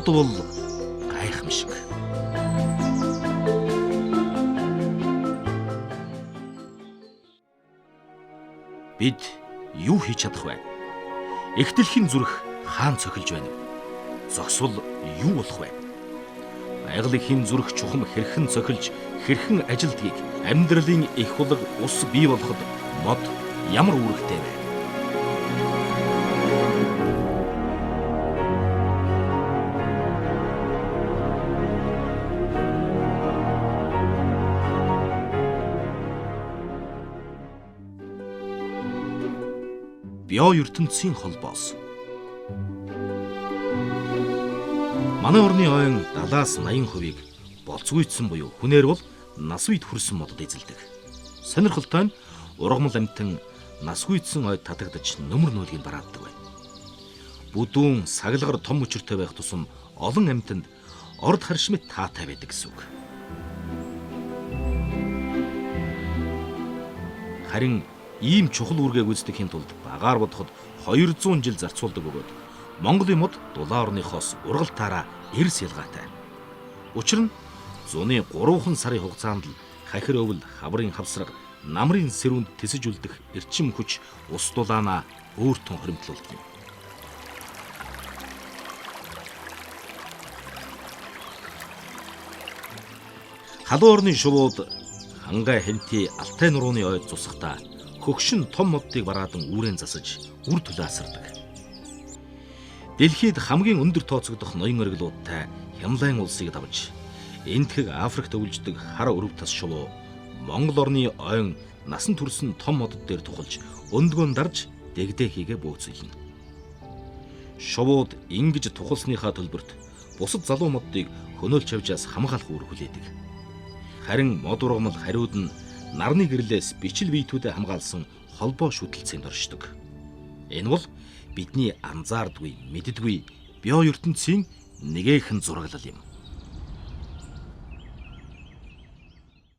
мод бол гайхамшиг. Бид юу хийж чадах вэ? Эх дэлхийн зүрх хаан цохилж байна. Зогсвол юу болох вэ? Байгалийн зүрх чухам хэрхэн цохилж, хэрхэн ажилдгийг, амьдралын их булаг ус бий болоход мод ямар үүрэгтэй вэ? Био ертөнцийн холбоос. Манай орны ойн 70-80% болцгүйдсэн буюу хүнээр бол нас үед хүрсэн модод эзэлдэг. Сонирхолтой нь ургамал амтан насгүйдсэн ойд татагдаж нөмөр нүүлгийг барааддаг байна. Бүдүүн саглагар том өчөртэй байх тусам олон амтанд орд харшмит таатай байдаг гэсэн үг. Харин ийм чухал үүргээ гүйцэтгэхийн тулд багаар бодоход 200 жил зарцуулдаг бөгөөд Монголын мод дулаан орныхоос ургалтаараа эрс ялгаатай. Учир нь зуны 3 сарын хугацаанд л хахир өвөл, хаврын хавсраг, намрын сэрүүнд тэсэж үлдэх эрчим хүч ус дулаанаа өөртөө хоримтлуулдаг юм. Халуун орны шувууд хангай хэнти алтай нурууны ойд цусахтаа хөгшин том моддыг бараадан үүрэн засаж үр төлөө асардаг. Дэлхийд хамгийн өндөр тооцогдох ноён ориглуудтай Хямлайн улсыг давж энтхэг Африкт өвлждөг хар өрөв тас шувуу Монгол орны ойн насан турсан том модод дээр тухалж өндгөөн дарж дэгдээ хийгээ бөөцөлнө. Шувууд ингэж тухалсныхаа төлбөрт бусад залуу моддыг хөнөөлж авчаас хамгаалах үүрэг хүлээдэг. Харин мод ургамал хариуд нь нарны гэрлээс бичил биетүүдэд хамгаалсан холбоо шүтэлцээнд оршдог. Энэ бол бидний анзаардгүй, мэддэггүй био ертөнцийн нэгэн зураглал юм.